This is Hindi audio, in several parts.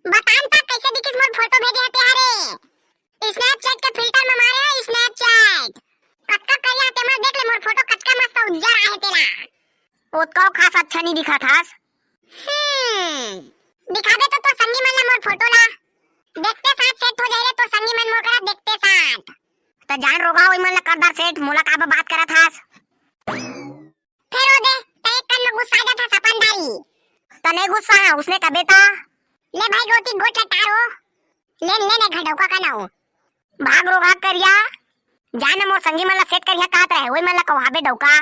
बतान ता कैसे दिखिस मोर फोटो भेजे हते हरे स्नैपचैट के फिल्टर में मारे है स्नैपचैट कतका करिया ते में देख ले मोर फोटो कतका मस्त उज्जर आहे तेला ओतका खास अच्छा नहीं दिखा थास। दिखा दे तो संगी मन ला मोर फोटो ला देखते साथ सेट हो जाए रे तो संगी मन मोर करा देखते साथ त जान रोगा ओई मन ला करदार सेट मोला का बात करा थास फेरो दे ते एक कन में गुस्सा जा था सपनदारी तने गुस्सा है उसने कबे ता ले भाई गोटी गोट लटारो ले घडौका का नाऊ भाग रोगा करिया जाने मोर संगी मन ला सेट करिया कहत रहे ओई मन ला कहवाबे डौका।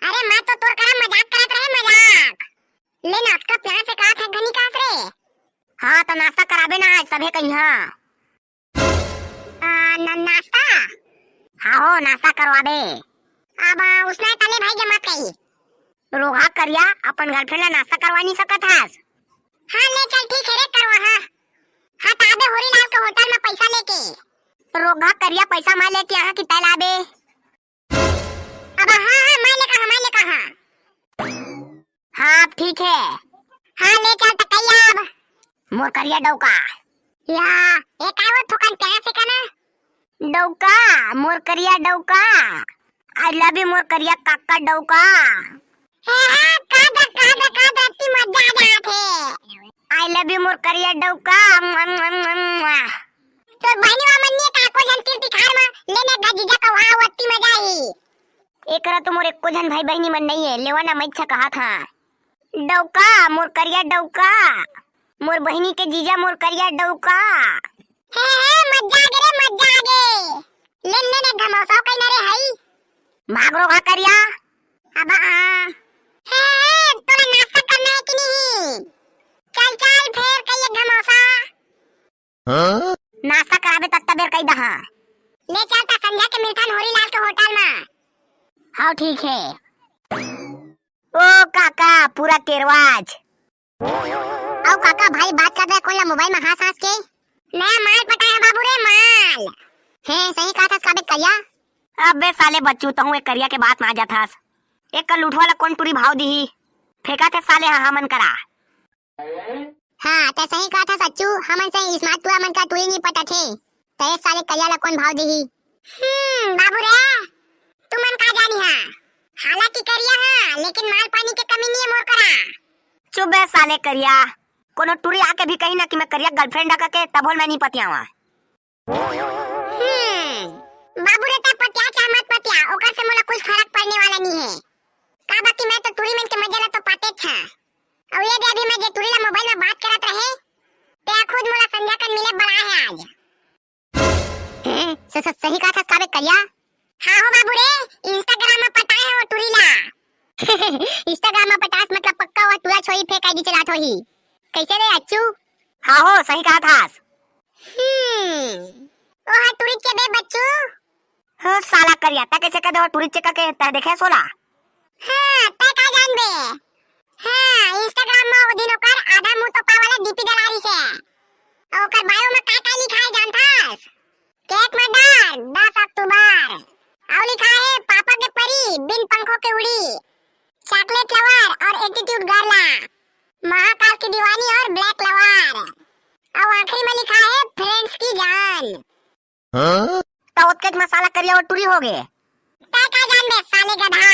अरे मैं तो तोर करा मजाक करत रहे मजाक ले नाश्ता प्यार से कहत है घनी कास रे। हां तो नाश्ता कराबे ना आज तबे कहिया नाश्ता हां हो नाश्ता करवाबे अब उसने तले भाई के मत कही रोगा करिया अपन गर्लफ्रेंड ला नाश्ता करवा नहीं सकत हास। हां ले चल ठीक है रे करवा हां ताबे होरी लाल के होटल में पैसा लेके रोगा करिया पैसा मैं लेके यहां की तलाबे अब हां मैं ले कहा हां ठीक है हां ले चल त कहिया अब मोर करिया डौका या एक आવો ठोकन प्यार से कना डौका मोर करिया डौका आई लव यू मोर करिया काका डौका इतनी मजा आ जात है आई लव यू मोर करिया डौका तो बहनी वा मन्नी काको जन तीर तिखार में लेने गजीजा का वहां वत्ती मजा आई एकरा तो मोर एको जन भाई बहनी मन नहीं है लेवा ना मैं इच्छा कहा था डौका मोर करिया डौका मोर बहनी के जीजा मोर करिया डौका हे मजा आ गे ले घमौसा कई ना रे हई भाग रोगा करिया अब हे तोरा नाश्ता करना है कि नहीं चल फिर कहिए घमौसा नाश्ता कराबे तत्ता बेर कई दहा ले चलता संध्या के मिल्थन होरी लाल के होटल में। हाँ ठीक है ओ काका पूरा केरवाज आओ काका भाई बात कर रहे कौन ला मोबाइल में हाथ के नया माल पटा है बाबू रे माल है सही कहा था काबे करिया अबे साले बच्चू तो एक करिया के बात में आ जाथास एक कल लूटवाला कौन पूरी भाव दी फेंका थे साले हाँ मन करा हाँ ते सही कहा था सच्चू हमन से स्मार्ट पूरा मन का तू ही नहीं पता थे ते साले करिया ला कौन भाव दी बाबू रे तू मन का जानी हां हालांकि करिया हां लेकिन माल पानी के कमी नहीं है मोर करा चुप बे साले करिया कोनो टूरी आके भी कही ना कि मैं करिया गर्लफ्रेंड का के तब मैं नहीं पतियावा बाबू रे ता पतिया चाहे मत पतिया ओकर से मोला कुछ फर्क पड़ने वाला नहीं है का बाकी मैं तो टूरी मन के मजा ला तो पाते था और ये दे अभी मैं जे टूरी ला मोबाइल में बात करत रहे ते खुद मोला संध्या कन मिले बड़ा है आज हैं सही कहा था काबे करिया हां हो बाबू रे इंस्टाग्राम में पटा है वो टूरी ला इंस्टाग्राम में पटास मतलब पक्का वो टूरा छोई फेंक आईडी चलात होही कैसे रे अच्छू हां हो सही कहा थास ओ हा टूरी के बे बच्चू हां साला करिया ता कैसे कह दो टूरी चेक के ता देखे सोला हां ता का जान बे हां इंस्टाग्राम में वो दिनो कर आधा मुंह तो पावाला डीपी डलारी से और ओकर बायो में का लिखा है जानथास केक में डाल 10 अक्टूबर और लिखा है पापा के परी बिन पंखों के उड़ी चॉकलेट लवर और एटीट्यूड गर्ला महाकाल की दीवानी और ब्लैक लवर और आखिरी में लिखा है फ्रेंड्स की जान तो उत्कट मसाला करिया और टूरी हो गए ता का जान बे साले गधा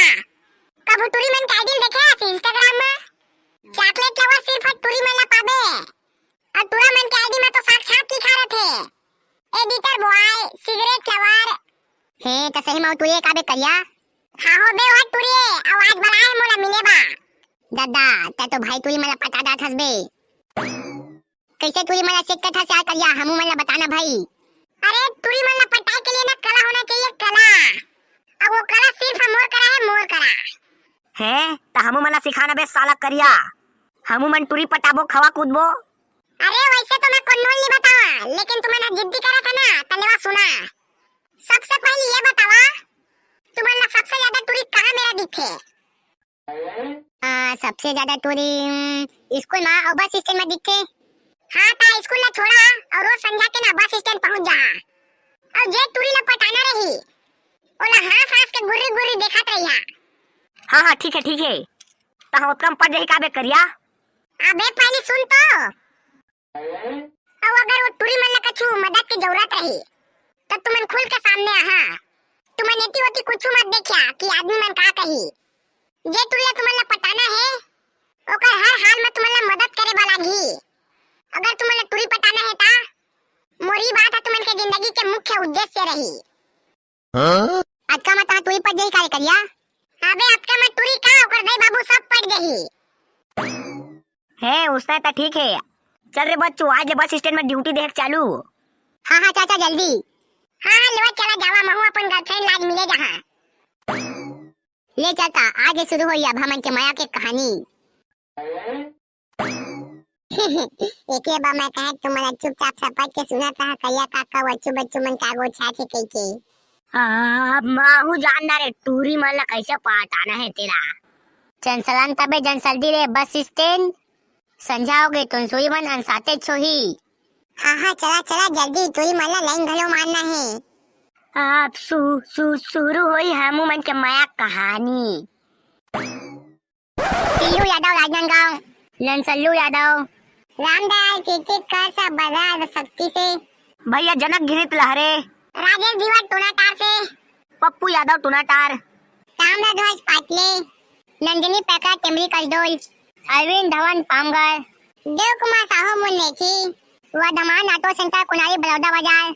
कब टूरी मन का आइडियल देखे आसी इंस्टाग्राम में चॉकलेट लवर सिर्फ टूरी में ला पाबे और टूरा मन के आईडी में तो साक्षात लिखा रहे थे एडिटर बॉय सिगरेट लवर हे त सही में टूरी का बे करिया हां हो बे वो टूरी आवाज बनाए मोला मिलेबा दादा ते तो भाई टूरी मला पता दा थस बे कैसे टूरी मला चेक कर था क्या करिया हमू मला बताना भाई अरे टूरी मला पटाई के लिए ना कला होना चाहिए कला अब वो कला सिर्फ मोर करा है त हमू मला सिखाना बे साला करिया हमू मन टूरी पटाबो खवा कूदबो अरे वैसे तो मैं कन्नोल नहीं बतावा लेकिन तू मना जिद्दी करा था ना तलेवा सुना सबसे पहले ये बतावा तुम्हारा सबसे ज्यादा टूरी कहाँ मेरा दिखे सबसे ज्यादा टूरी स्कूल में और बस स्टैंड में दिखे हाँ ता स्कूल ना छोड़ा और रोज संध्या के ना बस स्टैंड पहुंच जा और जे टूरी ना पटाना रही ओला हाथ के गुर्री गुर्री देखत रहिया हाँ ठीक है ता उतकम पड़ जाई काबे करिया अबे पहले सुन तो अगर वो टूरी मन ला कछु मदद की जरूरत रही तो तुमन खुल के सामने आहा। तुमन एती होती कुछ मत देखिया कि आदमी मन का कही। जे टूरी तुमन ला पटाना है ओकर हर हाल में तुमन ला मदद करे वाला घी। अगर तुमन ला टूरी पटाना है ता मोरी बात है तुमन के जिंदगी के मुख्य उद्देश्य रही। आज का मत टूरी पट जाई काय करिया। अबे अब का मत टूरी का ओकर दई बाबू सब पट गई है। उसने तो ठीक है। चल रे बच्चू आज बस स्टैंड में ड्यूटी देख चालू। हाँ हाँ चाचा जल्दी। हाँ लेवा चला जावा महू अपन गर्लफ्रेंड लाज मिले जहाँ। ले चाचा आज शुरू होई अब हमन के माया के कहानी। एके बा मैं कहे तुमन चुपचाप सपट के सुनत रहा कहिया काका बच्चू बच्चू मन कागो छाछे कई के। हां महू जानना रे टूरी मन ला कैसे पटाना है तेरा। चंसलन तबे जनसल्दी रे बस स्टैंड समझाओगे तुम सोई मन अनसाते छोही। हाँ हाँ चला चला जल्दी तुई मन ला लाइन घलो मारना है। आप शुरू होई हमू मन के माया कहानी। टीलू यादव राजनांदगांव लंसल्लू यादव रामदयाल चिचित कर सब बजा शक्ति से भैया जनक घिरित लहरे राजेश दीवार टूनाटार से Pappu Yadav Tunatar Tamradhwaj Patle Nandini Prakash Temri Kasdol Arvind Dhawan Pamgarh Dev Kumar Sahu Munnechi Vardhaman auto center Kunari Baloda Bazar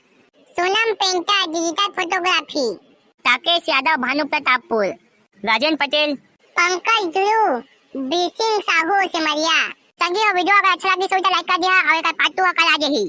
Sonam painter digital photography Takesh Yadav Bhanu Pratappur Rajendra Patel Pankaj Dhruv Bising Sahu Simariya. सभी वीडियो अगर अच्छा लगे तो लाइक कर दिया और पार्ट 2 कल आ जाएगी।